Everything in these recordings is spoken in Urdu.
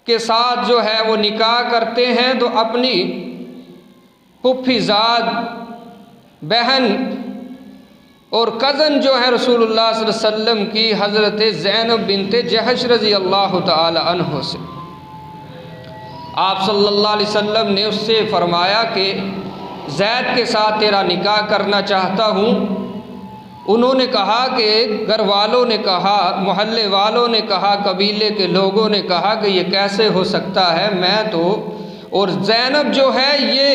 کے ساتھ جو ہے وہ نکاح کرتے ہیں تو اپنی پھوپھی زاد بہن اور کزن جو ہے رسول اللہ صلی اللہ علیہ وسلم کی حضرت زینب بنت جحش رضی اللہ تعالی عنہ سے آپ صلی اللہ علیہ وسلم نے اس سے فرمایا کہ زید کے ساتھ تیرا نکاح کرنا چاہتا ہوں۔ انہوں نے کہا کہ گھر والوں نے کہا، محلے والوں نے کہا، قبیلے کے لوگوں نے کہا کہ یہ کیسے ہو سکتا ہے، میں تو اور زینب جو ہے یہ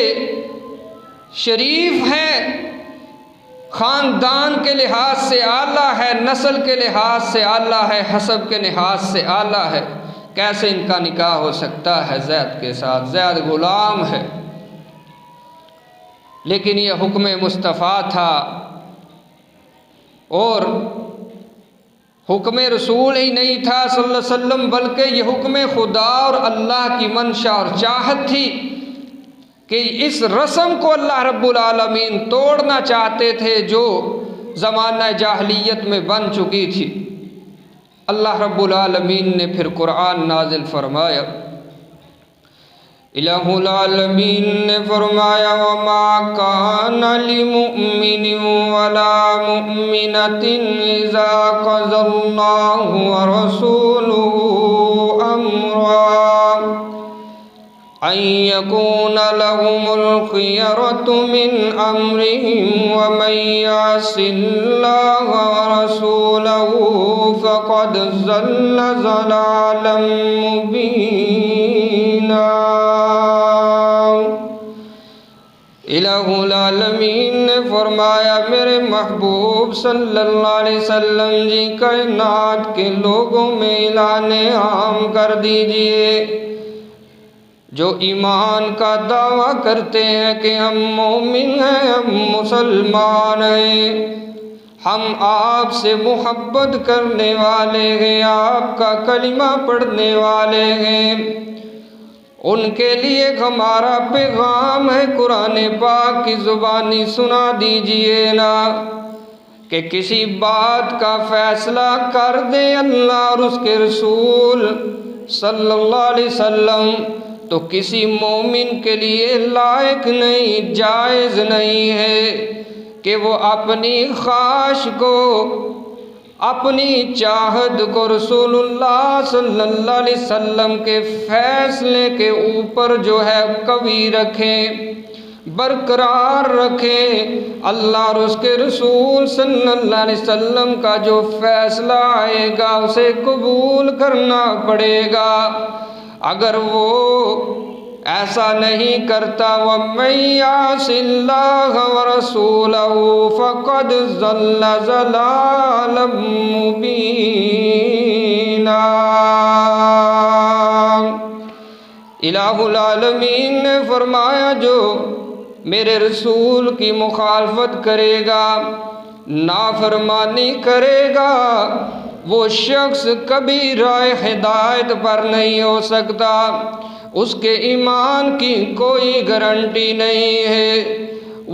شریف ہے، خاندان کے لحاظ سے اعلیٰ ہے، نسل کے لحاظ سے اعلیٰ ہے، حسب کے لحاظ سے اعلیٰ ہے، کیسے ان کا نکاح ہو سکتا ہے زید کے ساتھ؟ زید غلام ہے۔ لیکن یہ حکم مصطفیٰ تھا اور حکم رسول ہی نہیں تھا صلی اللہ علیہ وسلم، بلکہ یہ حکم خدا اور اللہ کی منشا اور چاہت تھی کہ اس رسم کو اللہ رب العالمین توڑنا چاہتے تھے جو زمانہ جاہلیت میں بن چکی تھی۔ اللہ رب العالمین نے پھر قرآن نازل فرمایا، الہ العالمین نے فرمایا وَمَا كَانَ لِمُؤْمِنٍ وَلَا مُؤْمِنَةٍ إِذَا قَضَى اللَّهُ وَرَسُولُهُ أَمْرًا أَن يَكُونَ لَهُمُ الْخِيَرَةُ مِنْ أَمْرِهِمْ وَمَن يَعْصِ اللَّهَ وَرَسُولَهُ فَقَدْ ضَلَّ ضَلَالًا مُبِينًا۔ الہ العالمین نے فرمایا میرے محبوب صلی اللہ علیہ وسلم جی کائنات کے لوگوں میں اعلان عام کر دیجئے، جو ایمان کا دعویٰ کرتے ہیں کہ ہم مومن ہیں، ہم مسلمان ہیں، ہم آپ سے محبت کرنے والے ہیں، آپ کا کلمہ پڑھنے والے ہیں، ان کے لیے ہمارا پیغام ہے قرآن پاک کی زبانی سنا دیجئے نا کہ کسی بات کا فیصلہ کر دے اللہ اور اس کے رسول صلی اللہ علیہ وسلم تو کسی مومن کے لیے لائق نہیں، جائز نہیں ہے کہ وہ اپنی خواہش کو، اپنی چاہت کو رسول اللہ صلی اللہ علیہ وسلم کے فیصلے کے اوپر جو ہے قوی رکھیں، برقرار رکھیں۔ اللہ اور اس کے رسول صلی اللہ علیہ وسلم کا جو فیصلہ آئے گا اسے قبول کرنا پڑے گا۔ اگر وہ ایسا نہیں کرتا وَمَن يَعْصِ اللَّهَ وَرَسُولَهُ فَقَدْ ضَلَّ ضَلَالًا مُبِينًا۔ الہ العالمین نے فرمایا جو میرے رسول کی مخالفت کرے گا، نافرمانی کرے گا، وہ شخص کبھی راہ ہدایت پر نہیں ہو سکتا، اس کے ایمان کی کوئی گارنٹی نہیں ہے۔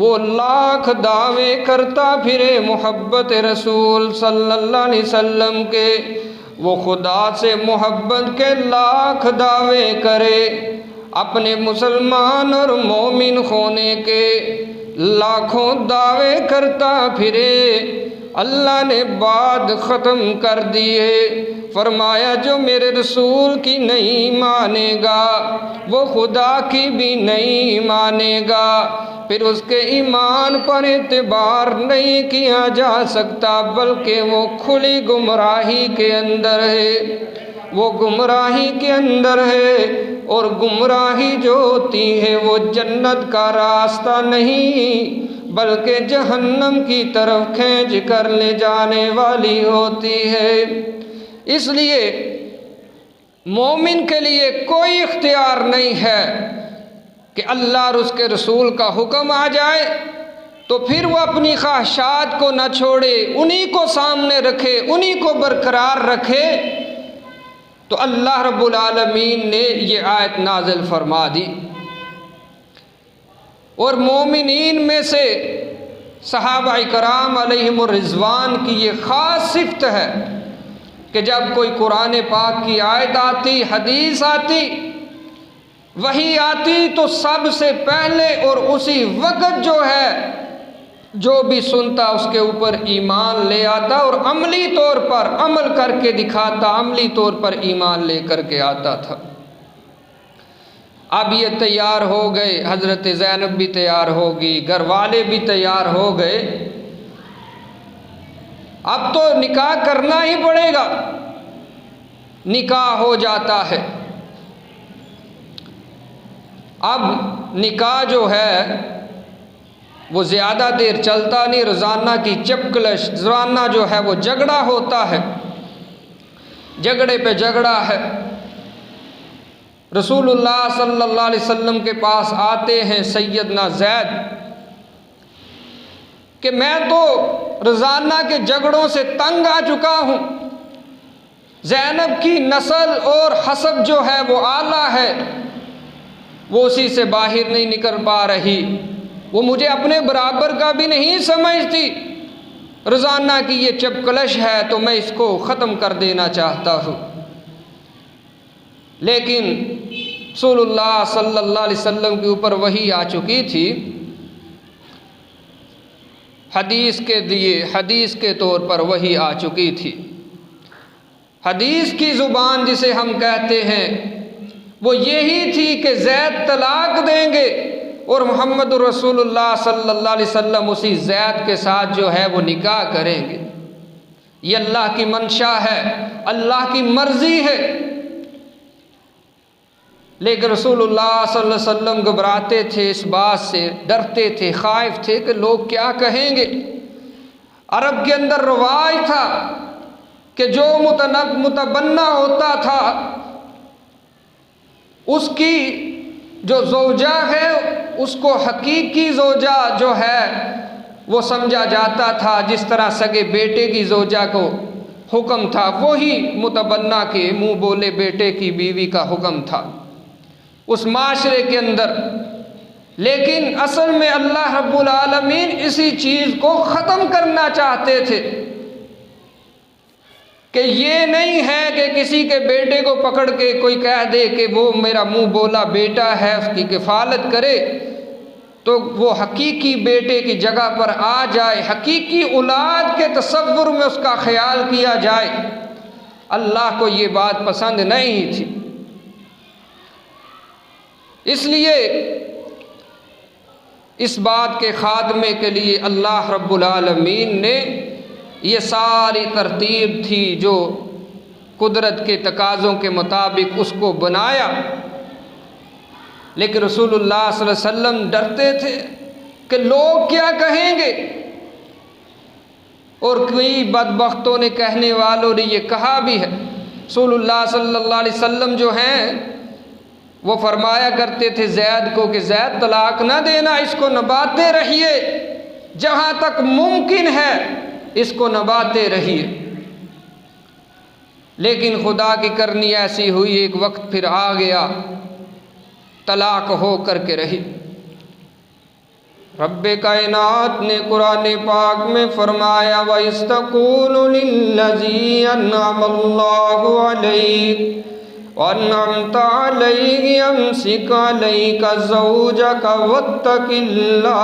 وہ لاکھ دعوے کرتا پھرے محبت رسول صلی اللہ علیہ وسلم کے، وہ خدا سے محبت کے لاکھ دعوے کرے، اپنے مسلمان اور مومن ہونے کے لاکھوں دعوے کرتا پھرے، اللہ نے بات ختم کر دی ہے، فرمایا جو میرے رسول کی نہیں مانے گا وہ خدا کی بھی نہیں مانے گا، پھر اس کے ایمان پر اعتبار نہیں کیا جا سکتا، بلکہ وہ کھلی گمراہی کے اندر ہے، وہ گمراہی کے اندر ہے، اور گمراہی جو ہوتی ہے وہ جنت کا راستہ نہیں بلکہ جہنم کی طرف کھینچ کر لے جانے والی ہوتی ہے۔ اس لیے مومن کے لیے کوئی اختیار نہیں ہے کہ اللہ اور اس کے رسول کا حکم آ جائے تو پھر وہ اپنی خواہشات کو نہ چھوڑے، انہی کو سامنے رکھے، انہی کو برقرار رکھے۔ تو اللہ رب العالمین نے یہ آیت نازل فرما دی، اور مومنین میں سے صحابہ کرام علیہم الرضوان کی یہ خاص صفت ہے کہ کہ جب کوئی قرآن پاک کی آیت آتی، حدیث آتی، وحی آتی، تو سب سے پہلے اور اسی وقت جو بھی سنتا اس کے اوپر ایمان لے آتا اور عملی طور پر عمل کر کے دکھاتا، عملی طور پر ایمان لے کر کے آتا تھا۔ اب یہ تیار ہو گئے، حضرت زینب بھی تیار ہوگی، گھر والے بھی تیار ہو گئے، اب تو نکاح کرنا ہی پڑے گا۔ نکاح ہو جاتا ہے۔ اب نکاح جو ہے وہ زیادہ دیر چلتا نہیں، روزانہ کی چپکلش، روزانہ جو ہے وہ جھگڑا ہوتا ہے، جھگڑے پہ جھگڑا ہے۔ رسول اللہ صلی اللہ علیہ وسلم کے پاس آتے ہیں سیدنا زید کہ میں تو روزانہ کے جھگڑوں سے تنگ آ چکا ہوں، زینب کی نسل اور حسب جو ہے وہ اعلیٰ ہے، وہ اسی سے باہر نہیں نکل پا رہی، وہ مجھے اپنے برابر کا بھی نہیں سمجھتی، روزانہ کی یہ چپکلش ہے تو میں اس کو ختم کر دینا چاہتا ہوں۔ لیکن رسول اللہ صلی اللہ علیہ وسلم کے اوپر وحی آ چکی تھی، حدیث کے طور پر وحی آ چکی تھی۔ حدیث کی زبان جسے ہم کہتے ہیں وہ یہی تھی کہ زید طلاق دیں گے اور محمد رسول اللہ صلی اللہ علیہ وسلم اسی زید کے ساتھ جو ہے وہ نکاح کریں گے۔ یہ اللہ کی منشا ہے، اللہ کی مرضی ہے۔ لیکن رسول اللہ صلی اللہ علیہ وسلم گھبراتے تھے، اس بات سے ڈرتے تھے، خائف تھے کہ لوگ کیا کہیں گے۔ عرب کے اندر رواج تھا کہ جو متبنہ ہوتا تھا اس کی جو زوجہ ہے اس کو حقیقی زوجہ جو ہے وہ سمجھا جاتا تھا، جس طرح سگے بیٹے کی زوجہ کو حکم تھا، وہی متبنہ کے منہ بولے بیٹے کی بیوی کا حکم تھا اس معاشرے کے اندر۔ لیکن اصل میں اللہ رب العالمین اسی چیز کو ختم کرنا چاہتے تھے کہ یہ نہیں ہے کہ کسی کے بیٹے کو پکڑ کے کوئی کہہ دے کہ وہ میرا منہ بولا بیٹا ہے، اس کی کفالت کرے تو وہ حقیقی بیٹے کی جگہ پر آ جائے، حقیقی اولاد کے تصور میں اس کا خیال کیا جائے۔ اللہ کو یہ بات پسند نہیں تھی، اس لیے اس بات کے خاتمے کے لیے اللہ رب العالمین نے یہ ساری ترتیب تھی جو قدرت کے تقاضوں کے مطابق اس کو بنایا۔ لیکن رسول اللہ صلی اللہ علیہ وسلم ڈرتے تھے کہ لوگ کیا کہیں گے، اور کئی بدبختوں نے، کہنے والوں نے یہ کہا بھی ہے۔ رسول اللہ صلی اللہ علیہ وسلم جو ہیں وہ فرمایا کرتے تھے زید کو کہ زید طلاق نہ دینا، اس کو نبھاتے رہیے، جہاں تک ممکن ہے اس کو نبھاتے رہیے۔ لیکن خدا کی کرنی ایسی ہوئی، ایک وقت پھر آ گیا، طلاق ہو کر کے رہی۔ رب کائنات نے قرآن پاک میں فرمایا وَإِسْتَقُولُ لِلَّذِي أَنْعَمَ اللَّهُ عَلَيْكَ وَأَنْعَمْتَ عَلَيْهِ أَمْسِكْ عَلَيْكَ زَوْجَكَ وَاتَّقِ اللَّهَ۔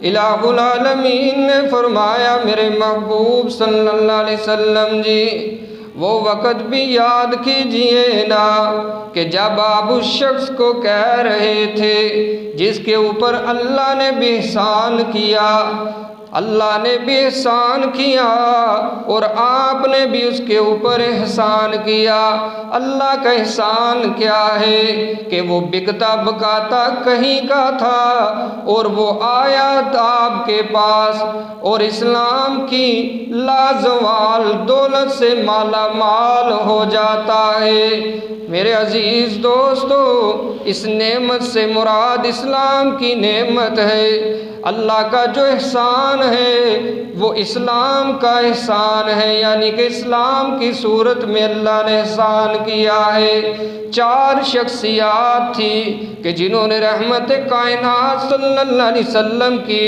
الہ العالمین نے فرمایا میرے محبوب صلی اللہ علیہ وسلم جی وہ وقت بھی یاد کیجئے نا کہ جب آپ اس شخص کو کہہ رہے تھے جس کے اوپر اللہ نے بھی احسان کیا، اللہ نے بھی احسان کیا اور آپ نے بھی اس کے اوپر احسان کیا۔ اللہ کا احسان کیا ہے کہ وہ بکتا بکاتا کہیں کا تھا اور وہ آیا آپ کے پاس اور اسلام کی لازوال دولت سے مالا مال ہو جاتا ہے۔ میرے عزیز دوستو، اس نعمت سے مراد اسلام کی نعمت ہے۔ اللہ کا جو احسان ہے وہ اسلام کا احسان ہے، یعنی کہ اسلام کی صورت میں اللہ نے احسان کیا ہے۔ 4 شخصیات تھی کہ جنہوں نے رحمت کائنات صلی اللہ علیہ وسلم کی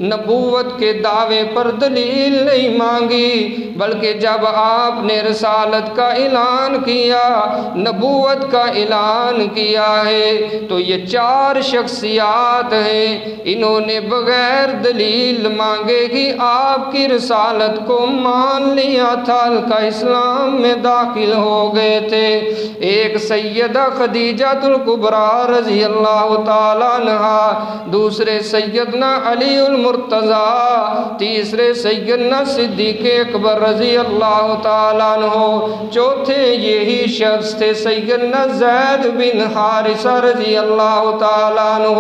نبوت کے دعوے پر دلیل نہیں مانگی، بلکہ جب آپ نے رسالت کا اعلان کیا، نبوت کا اعلان کیا ہے، تو یہ 4 شخصیات ہیں، انہوں نے بغیر دلیل مانگے ہی آپ کی رسالت کو مان لیا تھا، کا اسلام میں داخل ہو گئے تھے۔ ایک سیدہ خدیجہ الکبریٰ رضی اللہ تعالیٰ عنہا، دوسرے سیدنا علی المرتضیٰ، تیسرے سیدنا صدیق اکبر رضی اللہ تعالیٰ عنہ، چوتھے یہی شخص تھے سیدنا زید بن حارثہ رضی اللہ تعالیٰ عنہ۔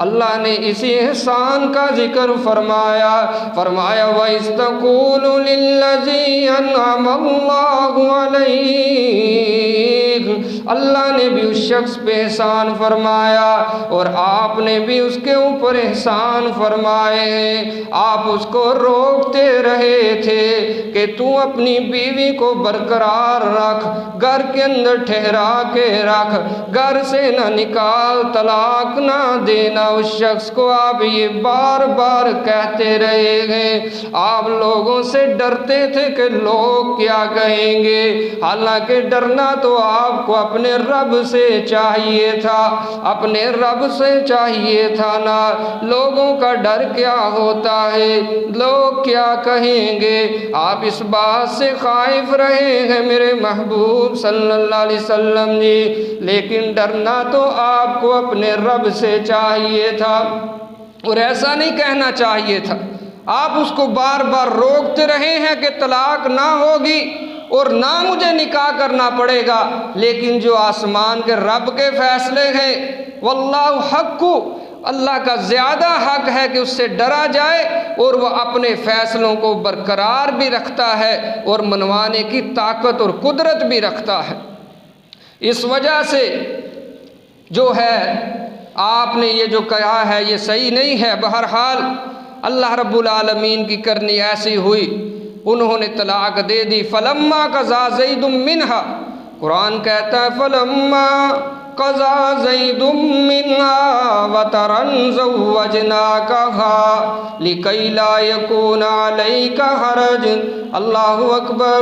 اللہ نے اسی احسان کا ذکر فرمایا، وَإِذْ تَقُولُ لِلَّذِي أَنْعَمَ اللَّهُ عَلَيْهِ، اللہ نے بھی اس شخص پہ احسان فرمایا اور آپ نے بھی اس کے اوپر احسان فرمائے ہیں۔ آپ اس کو روکتے رہے تھے کہ تو اپنی بیوی کو برقرار رکھ، گھر کے اندر ٹھہرا کے رکھ، گھر سے نہ نکال، طلاق نہ دینا۔ اس شخص کو آپ یہ بار بار کہتے رہے ہیں، آپ لوگوں سے ڈرتے تھے کہ لوگ کیا کہیں گے، حالانکہ ڈرنا تو آپ کو اپنے رب سے چاہیے تھا، اپنے رب سے چاہیے تھا نا۔ لوگوں کا ڈر کیا ہوتا ہے، لوگ کیا کہیں گے، آپ اس بات سے خائف رہے ہیں میرے محبوب صلی اللہ علیہ وسلم جی، لیکن ڈرنا تو آپ کو اپنے رب سے چاہیے تھا، اور ایسا نہیں کہنا چاہیے تھا۔ آپ اس کو بار بار روکتے رہے ہیں کہ طلاق نہ ہوگی اور نہ مجھے نکاح کرنا پڑے گا، لیکن جو آسمان کے رب کے فیصلے ہیں، واللہ حق، اللہ کا زیادہ حق ہے کہ اس سے ڈرا جائے، اور وہ اپنے فیصلوں کو برقرار بھی رکھتا ہے اور منوانے کی طاقت اور قدرت بھی رکھتا ہے۔ اس وجہ سے جو ہے آپ نے یہ جو کہا ہے یہ صحیح نہیں ہے۔ بہرحال اللہ رب العالمین کی کرنی ایسی ہوئی، انہوں نے طلاق دے دی۔ فلما قضا زید منہا، قرآن کہتا ہے فلما قضا زید منہا وطرا زوجناکہا لکی لا یکون علیک حرج۔ اللہ اکبر،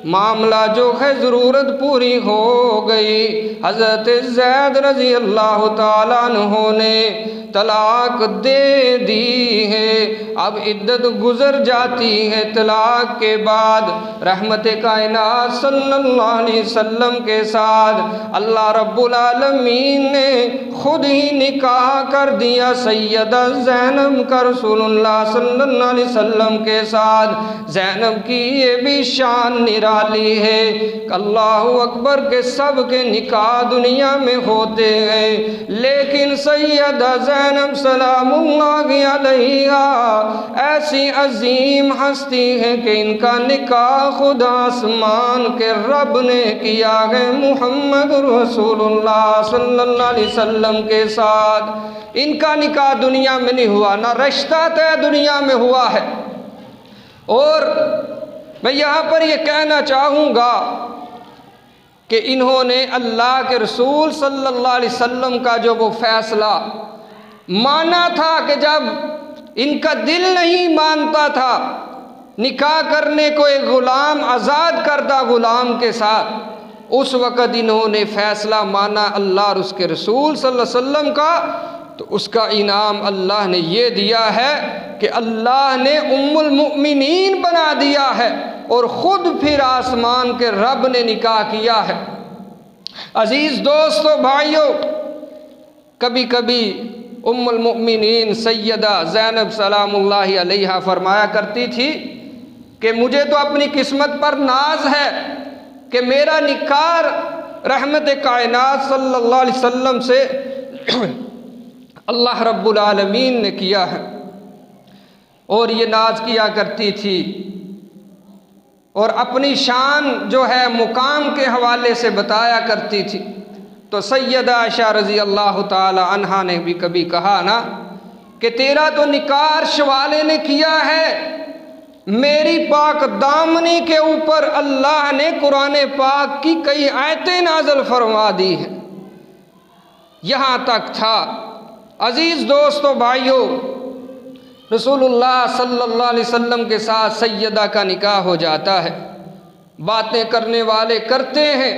معاملہ جو ہے ضرورت پوری ہو گئی۔ حضرت زید رضی اللہ تعالیٰ عنہ نے طلاق دے دی ہے، اب عدت گزر جاتی ہے۔ طلاق کے بعد رحمت کائنات صلی اللہ علیہ وسلم کے ساتھ اللہ رب العالمین نے خود ہی نکاح کر دیا سیدہ زینب کا رسول اللہ صلی اللہ علیہ وسلم کے ساتھ۔ زینب کی یہ بھی شان نرالی ہے، اللہ اکبر کے سب کے نکاح دنیا میں ہوتے ہیں، لیکن سیدہ زینب سلام اللہ علیہا ایسی عظیم ہستی ہے کہ ان کا نکاح خود آسمان کے رب نے کیا ہے محمد رسول اللہ صلی اللہ علیہ وسلم کے ساتھ۔ ان کا نکاح دنیا میں نہیں ہوا، نہ رشتہ طے دنیا میں ہوا ہے۔ اور میں یہاں پر یہ کہنا چاہوں گا کہ انہوں نے اللہ کے رسول صلی اللہ علیہ وسلم کا جو وہ فیصلہ مانا تھا کہ جب ان کا دل نہیں مانتا تھا نکاح کرنے کو ایک غلام، آزاد کردہ غلام کے ساتھ، اس وقت انہوں نے فیصلہ مانا اللہ اور اس کے رسول صلی اللہ علیہ وسلم کا، تو اس کا انعام اللہ نے یہ دیا ہے کہ اللہ نے ام المؤمنین بنا دیا ہے، اور خود پھر آسمان کے رب نے نکاح کیا ہے۔ عزیز دوستو بھائیو، کبھی کبھی ام المؤمنین سیدہ زینب سلام اللہ علیہا فرمایا کرتی تھی کہ مجھے تو اپنی قسمت پر ناز ہے کہ میرا نکاح رحمت کائنات صلی اللہ علیہ وسلم سے اللہ رب العالمین نے کیا ہے، اور یہ ناز کیا کرتی تھی، اور اپنی شان جو ہے مقام کے حوالے سے بتایا کرتی تھی۔ تو سیدہ عائشہ رضی اللہ تعالی عنہا نے بھی کبھی کہا نا کہ تیرا تو نکاح عرش والے نے کیا ہے، میری پاک دامنی کے اوپر اللہ نے قرآن پاک کی کئی آیتیں نازل فرما دی ہیں۔ یہاں تک تھا عزیز دوستو بھائیو، رسول اللہ صلی اللہ علیہ وسلم کے ساتھ سیدہ کا نکاح ہو جاتا ہے، باتیں کرنے والے کرتے ہیں،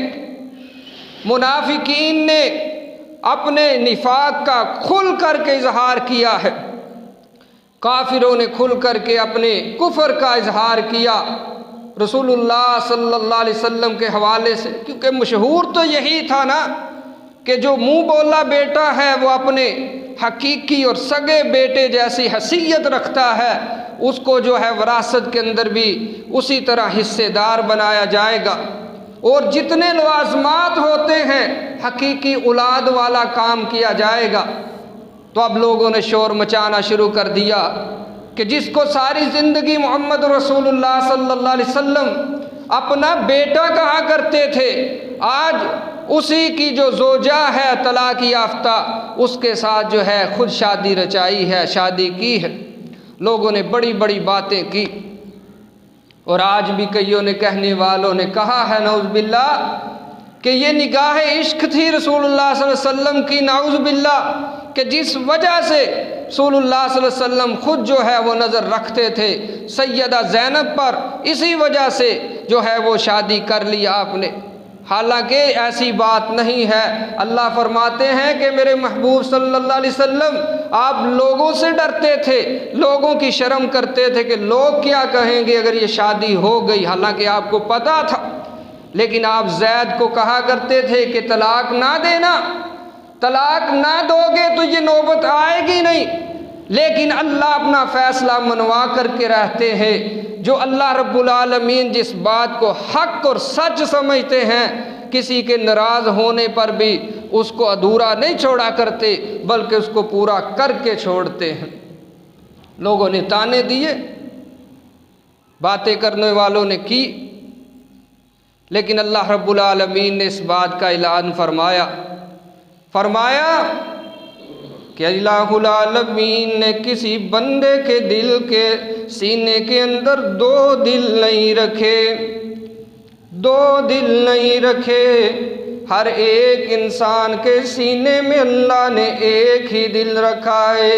منافقین نے اپنے نفاق کا کھل کر کے اظہار کیا ہے، کافروں نے کھل کر کے اپنے کفر کا اظہار کیا رسول اللہ صلی اللہ علیہ وسلم کے حوالے سے، کیونکہ مشہور تو یہی تھا نا کہ جو منہ بولا بیٹا ہے وہ اپنے حقیقی اور سگے بیٹے جیسی حیثیت رکھتا ہے، اس کو جو ہے وراثت کے اندر بھی اسی طرح حصے دار بنایا جائے گا، اور جتنے لوازمات ہوتے ہیں حقیقی اولاد والا کام کیا جائے گا۔ تو اب لوگوں نے شور مچانا شروع کر دیا کہ جس کو ساری زندگی محمد رسول اللہ صلی اللہ علیہ وسلم اپنا بیٹا کہا کرتے تھے، آج اسی کی جو زوجہ ہے طلاق یافتہ، اس کے ساتھ جو ہے خود شادی رچائی ہے، شادی کی ہے۔ لوگوں نے بڑی بڑی باتیں کی، اور آج بھی کئیوں نے کہنے والوں نے کہا ہے نعوذ باللہ کہ یہ نگاہ عشق تھی رسول اللہ صلی اللہ علیہ وسلم کی، نعوذ باللہ، کہ جس وجہ سے رسول اللہ صلی اللہ علیہ وسلم خود جو ہے وہ نظر رکھتے تھے سیدہ زینب پر، اسی وجہ سے جو ہے وہ شادی کر لی آپ نے۔ حالانکہ ایسی بات نہیں ہے، اللہ فرماتے ہیں کہ میرے محبوب صلی اللہ علیہ وسلم آپ لوگوں سے ڈرتے تھے، لوگوں کی شرم کرتے تھے کہ لوگ کیا کہیں گے اگر یہ شادی ہو گئی، حالانکہ آپ کو پتہ تھا، لیکن آپ زید کو کہا کرتے تھے کہ طلاق نہ دینا، طلاق نہ دو گے تو یہ نوبت آئے گی نہیں، لیکن اللہ اپنا فیصلہ منوا کر کے رہتے ہیں۔ جو اللہ رب العالمین جس بات کو حق اور سچ سمجھتے ہیں، کسی کے ناراض ہونے پر بھی اس کو ادھورا نہیں چھوڑا کرتے بلکہ اس کو پورا کر کے چھوڑتے ہیں۔ لوگوں نے تانے دیے، باتیں کرنے والوں نے کی، لیکن اللہ رب العالمین نے اس بات کا اعلان فرمایا کہ اللہ العالمین نے کسی بندے کے دل کے سینے کے اندر دو دل نہیں رکھے، ہر ایک انسان کے سینے میں اللہ نے ایک ہی دل رکھا ہے۔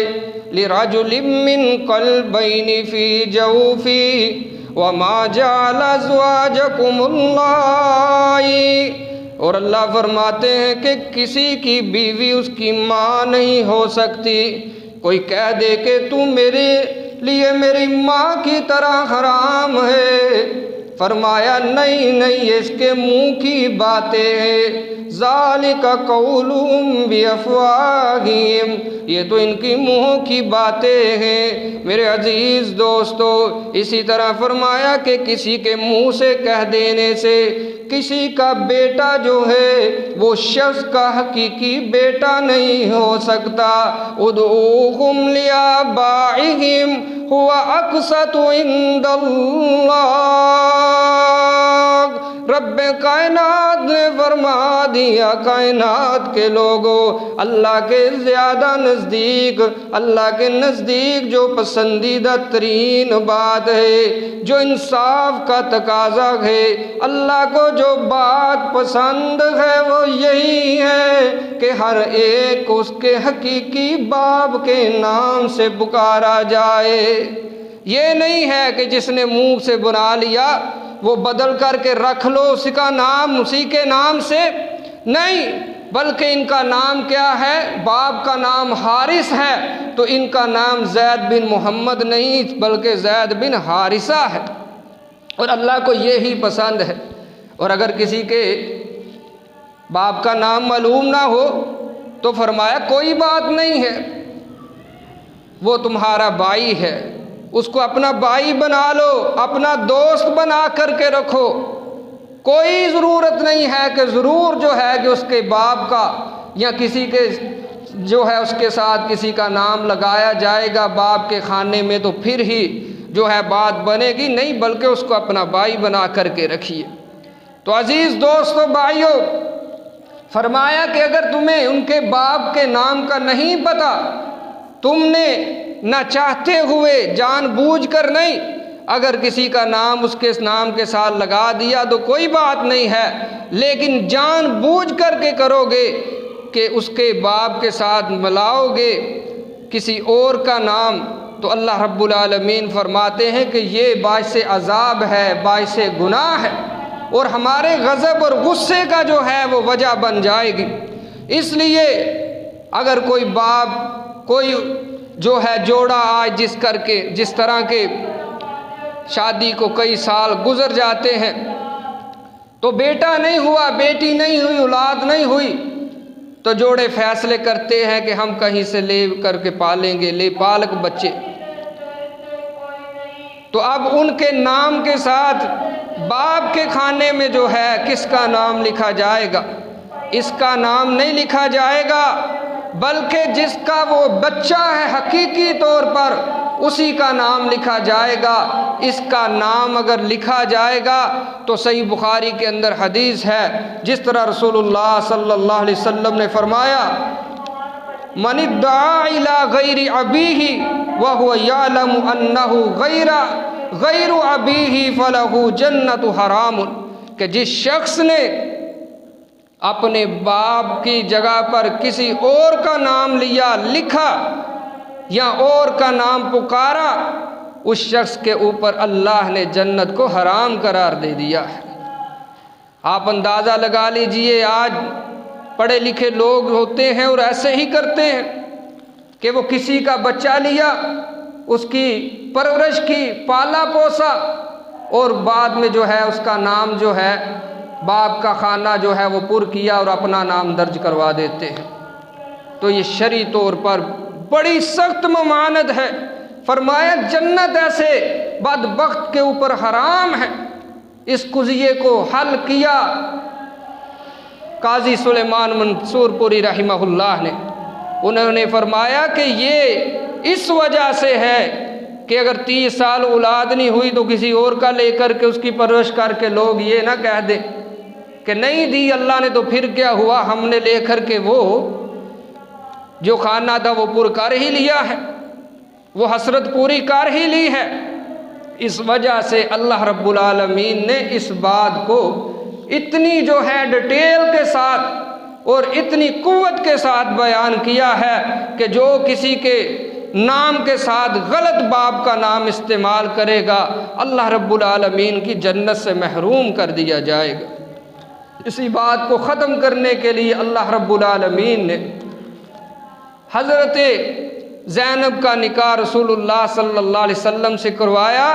لِرَجُلٍ مِّن قَلْبَيْنِ فِي جَوْفِهِ وَمَا جَعَلَ أَزْوَاجَكُمُ اللَّائِي، اور اللہ فرماتے ہیں کہ کسی کی بیوی اس کی ماں نہیں ہو سکتی۔ کوئی کہہ دے کہ تو میرے لیے میری ماں کی طرح حرام ہے، فرمایا نہیں یہ اس کے منہ کی باتیں ہیں۔ ذَلِكَ قَوْلُهُمْ بِأَفْوَاهِهِمْ، یہ تو ان کی منہ کی باتیں ہیں۔ میرے عزیز دوستو، اسی طرح فرمایا کہ کسی کے منہ سے کہہ دینے سے کسی کا بیٹا جو ہے وہ شخص کا حقیقی بیٹا نہیں ہو سکتا۔ ادعوہم لآبائہم هو اقسط عند اللہ، رب کائنات نے فرما دیا کائنات کے لوگوں، اللہ کے زیادہ نزدیک، اللہ کے نزدیک جو پسندیدہ ترین بات ہے، جو انصاف کا تقاضا ہے، اللہ کو جو بات پسند ہے وہ یہی ہے کہ ہر ایک اس کے حقیقی باپ کے نام سے پکارا جائے۔ یہ نہیں ہے کہ جس نے منہ سے بنا لیا وہ بدل کر کے رکھ لو اسی کا نام اسی کے نام سے، نہیں، بلکہ ان کا نام کیا ہے؟ باپ کا نام حارث ہے تو ان کا نام زید بن محمد نہیں بلکہ زید بن حارثہ ہے، اور اللہ کو یہی پسند ہے۔ اور اگر کسی کے باپ کا نام معلوم نہ ہو تو فرمایا کوئی بات نہیں ہے، وہ تمہارا بھائی ہے، اس کو اپنا بھائی بنا لو، اپنا دوست بنا کر کے رکھو، کوئی ضرورت نہیں ہے کہ ضرور جو ہے کہ اس کے باپ کا یا کسی کے جو ہے اس کے ساتھ کسی کا نام لگایا جائے گا باپ کے خانے میں تو پھر ہی جو ہے بات بنے گی، نہیں، بلکہ اس کو اپنا بھائی بنا کر کے رکھیے۔ تو عزیز دوستو بھائیو، فرمایا کہ اگر تمہیں ان کے باپ کے نام کا نہیں پتہ تم نے نہ چاہتے ہوئے جان بوجھ کر نہیں، اگر کسی کا نام اس کے نام کے ساتھ لگا دیا تو کوئی بات نہیں ہے، لیکن جان بوجھ کر کے کرو گے کہ اس کے باپ کے ساتھ ملاؤ گے کسی اور کا نام، تو اللہ رب العالمین فرماتے ہیں کہ یہ باعث عذاب ہے، باعث گناہ ہے، اور ہمارے غضب اور غصے کا جو ہے وہ وجہ بن جائے گی۔ اس لیے اگر کوئی باپ، کوئی جو ہے جوڑا آج جس طرح کے شادی کو کئی سال گزر جاتے ہیں تو بیٹا نہیں ہوا، بیٹی نہیں ہوئی، اولاد نہیں ہوئی، تو جوڑے فیصلے کرتے ہیں کہ ہم کہیں سے لے کر کے پالیں گے، لے پالک بچے، تو اب ان کے نام کے ساتھ باپ کے کھانے میں جو ہے کس کا نام لکھا جائے گا؟ اس کا نام نہیں لکھا جائے گا، بلکہ جس کا وہ بچہ ہے حقیقی طور پر اسی کا نام لکھا جائے گا۔ اس کا نام اگر لکھا جائے گا تو صحیح بخاری کے اندر حدیث ہے، جس طرح رسول اللہ صلی اللہ علیہ وسلم نے فرمایا، من ادعا الی غیر ابیہ وہو یعلم انہ غیر ابیہ فلہ جنت حرام، کہ جس شخص نے اپنے باپ کی جگہ پر کسی اور کا نام لیا، لکھا یا اور کا نام پکارا، اس شخص کے اوپر اللہ نے جنت کو حرام قرار دے دیا ہے۔ آپ اندازہ لگا لیجئے، آج پڑھے لکھے لوگ ہوتے ہیں اور ایسے ہی کرتے ہیں کہ وہ کسی کا بچہ لیا، اس کی پرورش کی، پالا پوسا، اور بعد میں جو ہے اس کا نام جو ہے باپ کا خانہ جو ہے وہ پر کیا اور اپنا نام درج کروا دیتے ہیں۔ تو یہ شرعی طور پر بڑی سخت ممانعت ہے۔ فرمایا جنت ایسے بدبخت کے اوپر حرام ہے۔ اس قضیے کو حل کیا قاضی سلیمان منصور پوری رحمہ اللہ نے۔ انہوں نے فرمایا کہ یہ اس وجہ سے ہے کہ اگر 30 سال اولاد نہیں ہوئی تو کسی اور کا لے کر کے اس کی پرورش کر کے لوگ یہ نہ کہہ دیں کہ نہیں دی اللہ نے تو پھر کیا ہوا، ہم نے لے کر کے وہ جو کھانا تھا وہ پر کر ہی لیا ہے، وہ حسرت پوری کر ہی لی ہے۔ اس وجہ سے اللہ رب العالمین نے اس بات کو اتنی جو ہے ڈیٹیل کے ساتھ اور اتنی قوت کے ساتھ بیان کیا ہے کہ جو کسی کے نام کے ساتھ غلط باپ کا نام استعمال کرے گا اللہ رب العالمین کی جنت سے محروم کر دیا جائے گا۔ اسی بات کو ختم کرنے کے لیے اللہ رب العالمین نے حضرت زینب کا نکاح رسول اللہ صلی اللہ علیہ وسلم سے کروایا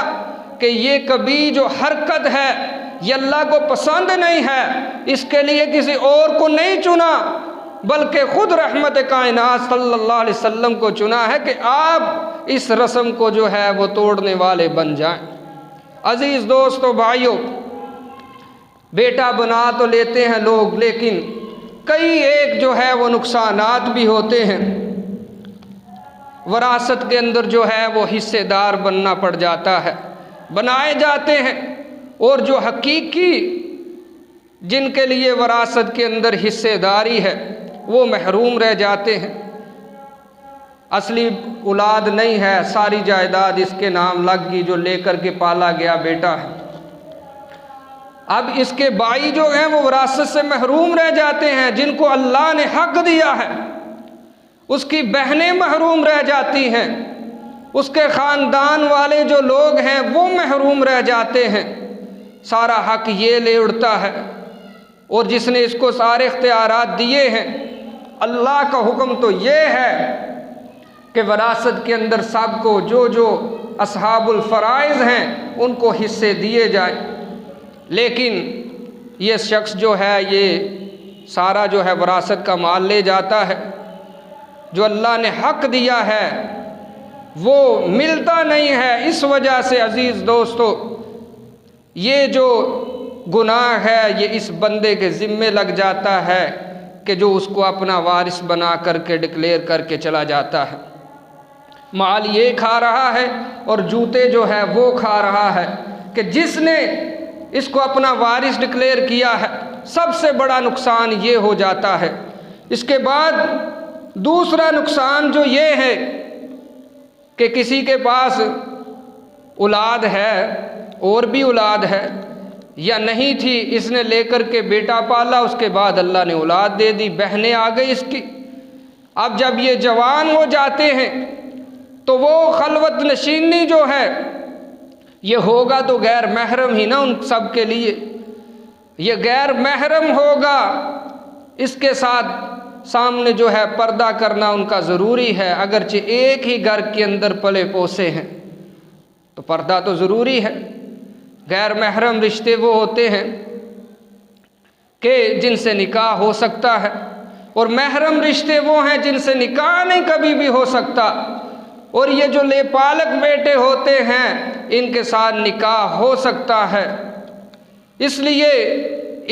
کہ یہ کبھی جو حرکت ہے یہ اللہ کو پسند نہیں ہے، اس کے لیے کسی اور کو نہیں چنا بلکہ خود رحمت کائنات صلی اللہ علیہ وسلم کو چنا ہے کہ آپ اس رسم کو جو ہے وہ توڑنے والے بن جائیں۔ عزیز دوستو بھائیو، بیٹا بنا تو لیتے ہیں لوگ، لیکن کئی ایک جو ہے وہ نقصانات بھی ہوتے ہیں۔ وراثت کے اندر جو ہے وہ حصے دار بننا پڑ جاتا ہے، بنائے جاتے ہیں، اور جو حقیقی جن کے لیے وراثت کے اندر حصے داری ہے وہ محروم رہ جاتے ہیں۔ اصلی اولاد نہیں ہے، ساری جائیداد اس کے نام لگ گئی جو لے کر کے پالا گیا بیٹا ہے، اب اس کے بھائی جو ہیں وہ وراثت سے محروم رہ جاتے ہیں جن کو اللہ نے حق دیا ہے، اس کی بہنیں محروم رہ جاتی ہیں، اس کے خاندان والے جو لوگ ہیں وہ محروم رہ جاتے ہیں، سارا حق یہ لے اڑتا ہے۔ اور جس نے اس کو سارے اختیارات دیے ہیں، اللہ کا حکم تو یہ ہے کہ وراثت کے اندر سب کو جو اصحاب الفرائض ہیں ان کو حصے دیے جائیں، لیکن یہ شخص جو ہے یہ سارا جو ہے وراثت کا مال لے جاتا ہے، جو اللہ نے حق دیا ہے وہ ملتا نہیں ہے۔ اس وجہ سے عزیز دوستو یہ جو گناہ ہے یہ اس بندے کے ذمے لگ جاتا ہے کہ جو اس کو اپنا وارث بنا کر کے ڈکلیئر کر کے چلا جاتا ہے، مال یہ کھا رہا ہے اور جوتے جو ہے وہ کھا رہا ہے کہ جس نے اس کو اپنا وارث ڈکلیئر کیا ہے۔ سب سے بڑا نقصان یہ ہو جاتا ہے۔ اس کے بعد دوسرا نقصان جو یہ ہے کہ کسی کے پاس اولاد ہے اور بھی اولاد ہے یا نہیں تھی، اس نے لے کر کے بیٹا پالا، اس کے بعد اللہ نے اولاد دے دی، بہنیں آ گئی اس کی۔ اب جب یہ جوان ہو جاتے ہیں تو وہ خلوت نشینی جو ہے یہ ہوگا تو غیر محرم ہی نا ان سب کے لیے، یہ غیر محرم ہوگا، اس کے ساتھ سامنے جو ہے پردہ کرنا ان کا ضروری ہے، اگرچہ ایک ہی گھر کے اندر پلے پوسے ہیں تو پردہ تو ضروری ہے۔ غیر محرم رشتے وہ ہوتے ہیں کہ جن سے نکاح ہو سکتا ہے، اور محرم رشتے وہ ہیں جن سے نکاح نہیں کبھی بھی ہو سکتا، اور یہ جو لے پالک بیٹے ہوتے ہیں ان کے ساتھ نکاح ہو سکتا ہے۔ اس لیے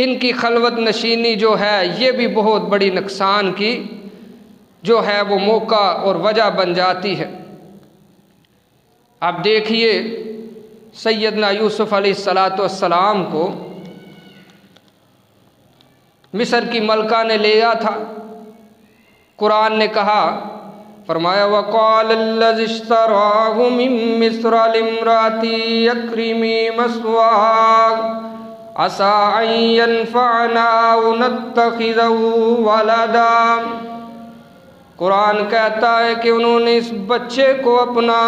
ان کی خلوت نشینی جو ہے یہ بھی بہت بڑی نقصان کی جو ہے وہ موقع اور وجہ بن جاتی ہے۔ اب دیکھیے سیدنا یوسف علیہ السلام کو مصر کی ملکہ نے لیا تھا، قرآن نے کہا، فرمایا وَقَالَ الَّذِي اشْتَرَاهُ مِن مِّصْرَ لِامْرَأَتِهِ اكْرِمِي مَثْوَاهُ عَسَىٰ أَن يَنفَعَنَا أَوْ نَتَّخِذَهُ وَلَدًا۔ قرآن کہتا ہے کہ انہوں نے اس بچے کو اپنا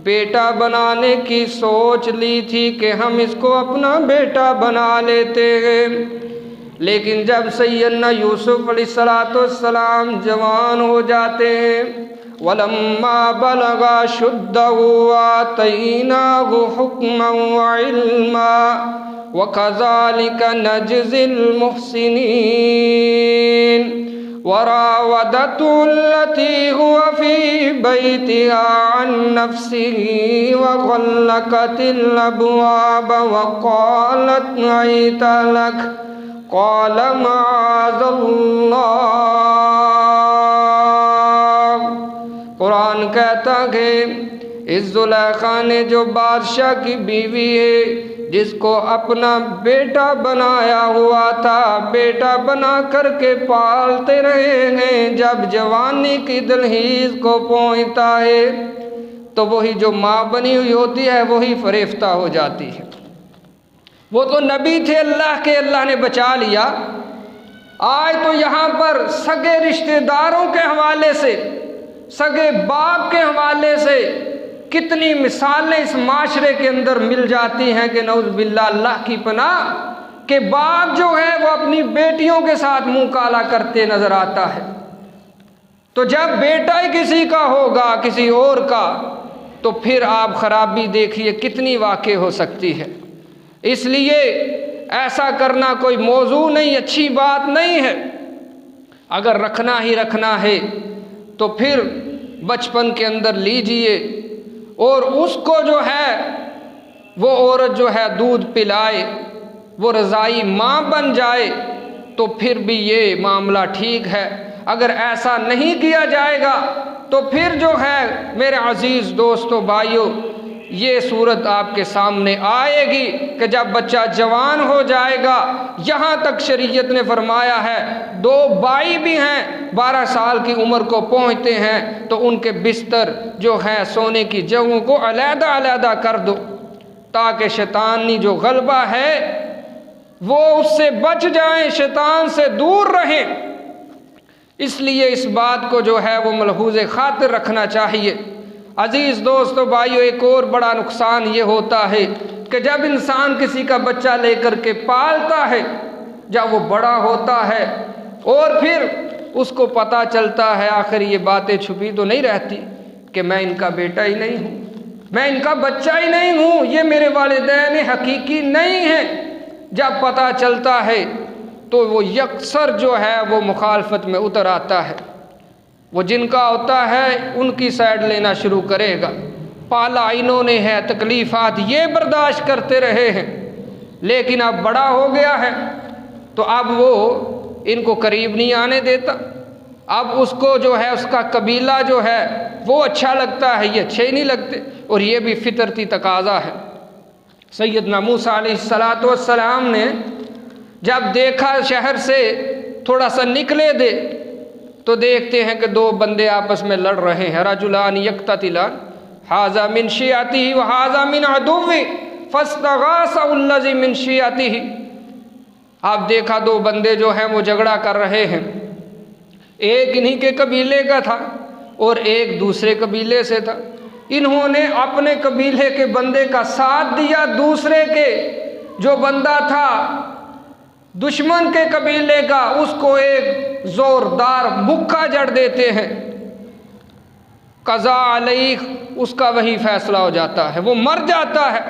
بیٹا بنانے کی سوچ لی تھی کہ ہم اس کو اپنا بیٹا بنا لیتے ہیں، لیکن جب سیدنا یوسف علیہ السلام جوان ہو جاتے ہیں، وَلَمَّا بَلَغَ أَشُدَّهُ آتَيْنَاهُ حُكْمًا وَعِلْمًا وَكَذَلِكَ نَجْزِي الْمُحْسِنِينَ۔ وَرَاوَدَتْهُ الَّتِي هُوَ فِي بَيْتِهَا عَن نَّفْسِهِ وَغَلَّقَتِ الْأَبْوَابَ وَقَالَتْ هَيْتَ لَكَ قَالَ مَعَاذَ اللَّهِ۔ قرآن کہتا کہ اس زلیخا نے جو بادشاہ کی بیوی ہے جس کو اپنا بیٹا بنایا ہوا تھا، بیٹا بنا کر کے پالتے رہے ہیں، جب جوانی کی دلہیز کو پہنچتا ہے تو وہی جو ماں بنی ہوئی ہوتی ہے وہی فریفتہ ہو جاتی ہے۔ وہ تو نبی تھے اللہ کے، اللہ نے بچا لیا، آج تو یہاں پر سگے رشتہ داروں کے حوالے سے، سگے باپ کے حوالے سے کتنی مثالیں اس معاشرے کے اندر مل جاتی ہیں کہ نعوذ باللہ، اللہ کی پناہ، کہ باپ جو ہے وہ اپنی بیٹیوں کے ساتھ منہ کالا کرتے نظر آتا ہے۔ تو جب بیٹا ہی کسی کا ہوگا کسی اور کا تو پھر آپ خرابی دیکھیے کتنی واقع ہو سکتی ہے۔ اس لیے ایسا کرنا کوئی موضوع نہیں، اچھی بات نہیں ہے۔ اگر رکھنا ہی رکھنا ہے تو پھر بچپن کے اندر لیجئے اور اس کو جو ہے وہ عورت جو ہے دودھ پلائے، وہ رضائی ماں بن جائے تو پھر بھی یہ معاملہ ٹھیک ہے۔ اگر ایسا نہیں کیا جائے گا تو پھر جو ہے میرے عزیز دوستو بھائیو یہ صورت آپ کے سامنے آئے گی کہ جب بچہ جوان ہو جائے گا، یہاں تک شریعت نے فرمایا ہے 2 بھائی بھی ہیں 12 سال کی عمر کو پہنچتے ہیں تو ان کے بستر جو ہیں سونے کی جگہوں کو علیحدہ علیحدہ کر دو تاکہ شیطانی جو غلبہ ہے وہ اس سے بچ جائیں، شیطان سے دور رہیں۔ اس لیے اس بات کو جو ہے وہ ملحوظ خاطر رکھنا چاہیے۔ عزیز دوستو بھائیو، ایک اور بڑا نقصان یہ ہوتا ہے کہ جب انسان کسی کا بچہ لے کر کے پالتا ہے، جب وہ بڑا ہوتا ہے اور پھر اس کو پتہ چلتا ہے آخر یہ باتیں چھپی تو نہیں رہتی کہ میں ان کا بیٹا ہی نہیں ہوں، میں ان کا بچہ ہی نہیں ہوں، یہ میرے والدین حقیقی نہیں ہیں۔ جب پتہ چلتا ہے تو وہ یکسر جو ہے وہ مخالفت میں اتر آتا ہے، وہ جن کا ہوتا ہے ان کی سائیڈ لینا شروع کرے گا۔ پالا انہوں نے ہے، تکلیفات یہ برداشت کرتے رہے ہیں، لیکن اب بڑا ہو گیا ہے تو اب وہ ان کو قریب نہیں آنے دیتا، اب اس کو جو ہے اس کا قبیلہ جو ہے وہ اچھا لگتا ہے، یہ اچھے ہی نہیں لگتے، اور یہ بھی فطرتی تقاضا ہے۔ سیدنا موسیٰ علیہ السلام نے جب دیکھا شہر سے تھوڑا سا نکلے دے تو تو دیکھتے ہیں کہ دو بندے آپس میں لڑ رہے ہیں، رجلان یقتتلان ھذا من شیعتہ وھذا من عدوہ فاستغاثہ الذی من شیعتہ۔ آپ دیکھا دو بندے جو ہیں وہ جھگڑا کر رہے ہیں، ایک انہی کے قبیلے کا تھا اور ایک دوسرے قبیلے سے تھا۔ انہوں نے اپنے قبیلے کے بندے کا ساتھ دیا، دوسرے کے جو بندہ تھا دشمن کے قبیلے کا اس کو ایک زوردار مکہ جڑ دیتے ہیں، قضا علیہ، اس کا وہی فیصلہ ہو جاتا ہے، وہ مر جاتا ہے۔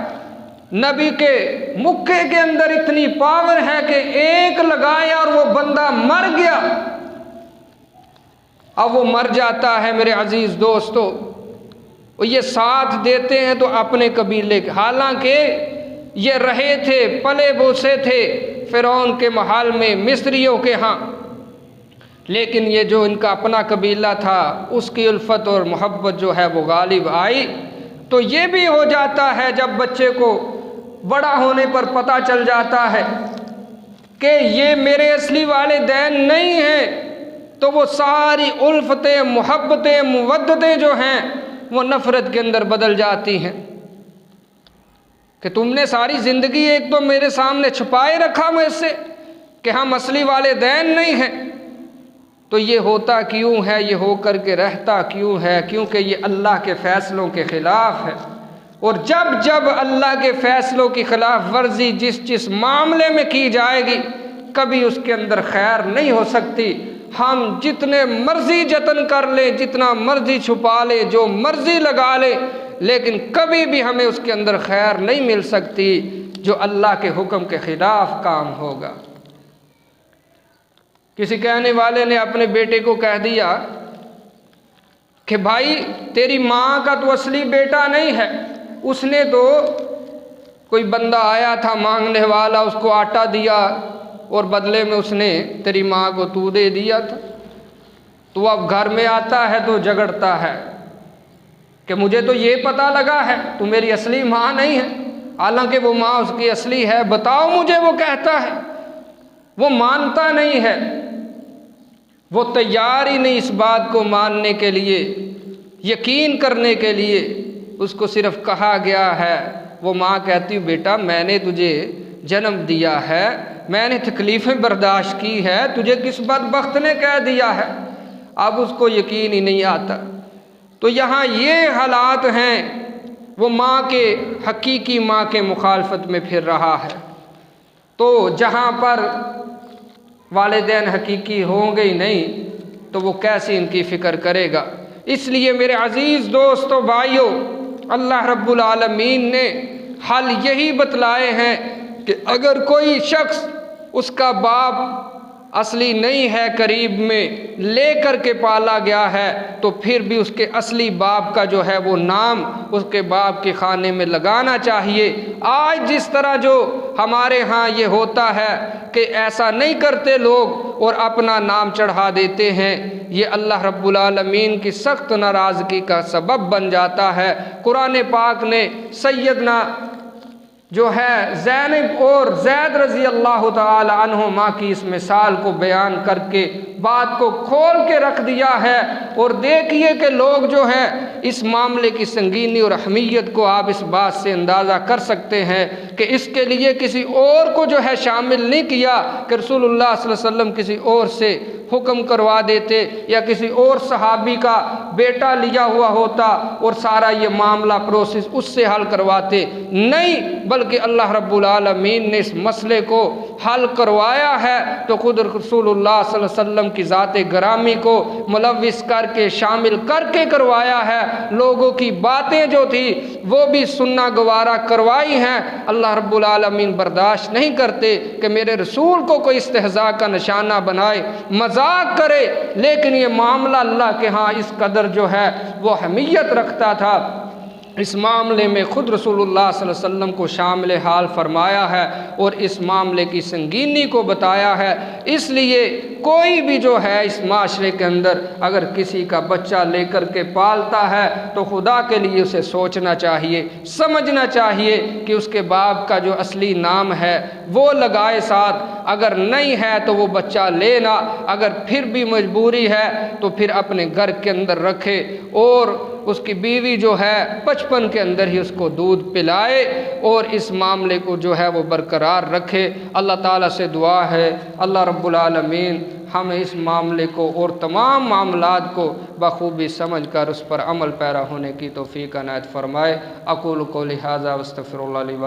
نبی کے مکے کے اندر اتنی پاور ہے کہ ایک لگایا اور وہ بندہ مر گیا۔ اب وہ مر جاتا ہے میرے عزیز دوستو، وہ یہ ساتھ دیتے ہیں تو اپنے قبیلے کے، حالانکہ یہ رہے تھے پلے بوسے تھے فرعون کے محل میں مصریوں کے ہاں، لیکن یہ جو ان کا اپنا قبیلہ تھا اس کی الفت اور محبت جو ہے وہ غالب آئی۔ تو یہ بھی ہو جاتا ہے جب بچے کو بڑا ہونے پر پتہ چل جاتا ہے کہ یہ میرے اصلی والدین نہیں ہیں، تو وہ ساری الفتیں، محبتیں، مودتیں جو ہیں وہ نفرت کے اندر بدل جاتی ہیں کہ تم نے ساری زندگی ایک تو میرے سامنے چھپائے رکھا مجھ سے کہ ہم اصلی والدین نہیں ہیں۔ تو یہ ہوتا کیوں ہے، یہ ہو کر کے رہتا کیوں ہے؟ کیونکہ یہ اللہ کے فیصلوں کے خلاف ہے، اور جب جب اللہ کے فیصلوں کی خلاف ورزی جس معاملے میں کی جائے گی کبھی اس کے اندر خیر نہیں ہو سکتی۔ ہم جتنے مرضی جتن کر لیں، جتنا مرضی چھپا لیں، جو مرضی لگا لیں، لیکن کبھی بھی ہمیں اس کے اندر خیر نہیں مل سکتی جو اللہ کے حکم کے خلاف کام ہوگا۔ کسی کہنے والے نے اپنے بیٹے کو کہہ دیا کہ بھائی تیری ماں کا تو اصلی بیٹا نہیں ہے، اس نے تو کوئی بندہ آیا تھا مانگنے والا، اس کو آٹا دیا اور بدلے میں اس نے تیری ماں کو تو دے دیا تھا۔ تو اب گھر میں آتا ہے تو جھگڑتا ہے کہ مجھے تو یہ پتہ لگا ہے تو میری اصلی ماں نہیں ہے، حالانکہ وہ ماں اس کی اصلی ہے، بتاؤ مجھے۔ وہ کہتا ہے، وہ مانتا نہیں ہے، وہ تیار ہی نہیں اس بات کو ماننے کے لیے، یقین کرنے کے لیے۔ اس کو صرف کہا گیا ہے، وہ ماں کہتی بیٹا میں نے تجھے جنم دیا ہے، میں نے تکلیفیں برداشت کی ہے، تجھے کس بدبخت نے کہہ دیا ہے؟ اب اس کو یقین ہی نہیں آتا۔ تو یہاں یہ حالات ہیں، وہ ماں کے، حقیقی ماں کے مخالفت میں پھر رہا ہے۔ تو جہاں پر والدین حقیقی ہوں گے ہی نہیں تو وہ کیسے ان کی فکر کرے گا؟ اس لیے میرے عزیز دوستو بھائیو، اللہ رب العالمین نے حل یہی بتلائے ہیں کہ اگر کوئی شخص اس کا باپ اصلی نہیں ہے، قریب میں لے کر کے پالا گیا ہے، تو پھر بھی اس کے اصلی باپ کا جو ہے وہ نام اس کے باپ کے خانے میں لگانا چاہیے۔ آج جس طرح جو ہمارے ہاں یہ ہوتا ہے کہ ایسا نہیں کرتے لوگ اور اپنا نام چڑھا دیتے ہیں، یہ اللہ رب العالمین کی سخت ناراضگی کا سبب بن جاتا ہے۔ قرآن پاک نے سیدنا جو ہے زینب اور زید رضی اللہ تعالی عنہما کی اس مثال کو بیان کر کے بات کو کھول کے رکھ دیا ہے، اور دیکھیے کہ لوگ جو ہیں اس معاملے کی سنگینی اور اہمیت کو آپ اس بات سے اندازہ کر سکتے ہیں کہ اس کے لیے کسی اور کو جو ہے شامل نہیں کیا کہ رسول اللہ صلی اللہ علیہ وسلم کسی اور سے حکم کروا دیتے یا کسی اور صحابی کا بیٹا لیا ہوا ہوتا اور سارا یہ معاملہ پروسیس اس سے حل کرواتے، نہیں، بلکہ اللہ رب العالمین نے اس مسئلے کو حل کروایا ہے تو خود رسول اللہ صلی اللہ علیہ وسلم کی ذات گرامی کو ملوث کر کے شامل کر کے کروایا ہے۔ لوگوں کی باتیں جو تھی وہ بھی سننا گوارا کروائی ہیں۔ اللہ رب العالمین برداشت نہیں کرتے کہ میرے رسول کو کوئی استہزاء کا نشانہ بنائے، مذاق کرے، لیکن یہ معاملہ اللہ کے ہاں اس قدر جو ہے وہ اہمیت رکھتا تھا اس معاملے میں خود رسولullah صلی اللہ علیہ وسلم کو شامل حال فرمایا ہے اور اس معاملے کی سنگینی کو بتایا ہے۔ اس لیے کوئی بھی جو ہے اس معاشرے کے اندر اگر کسی کا بچہ لے کر کے پالتا ہے تو خدا کے لیے اسے سوچنا چاہیے، سمجھنا چاہیے کہ اس کے باپ کا جو اصلی نام ہے وہ لگائے ساتھ، اگر نہیں ہے تو وہ بچہ لینا، اگر پھر بھی مجبوری ہے تو پھر اپنے گھر کے اندر رکھے اور اس کی بیوی جو ہے بچپن کے اندر ہی اس کو دودھ پلائے اور اس معاملے کو جو ہے وہ برقرار رکھے۔ اللہ تعالیٰ سے دعا ہے اللہ رب العالمین ہمیں اس معاملے کو اور تمام معاملات کو بخوبی سمجھ کر اس پر عمل پیرا ہونے کی توفیق عنایت فرمائے۔ اقول قولی ھذا واستغفر اللہ لی ولکم۔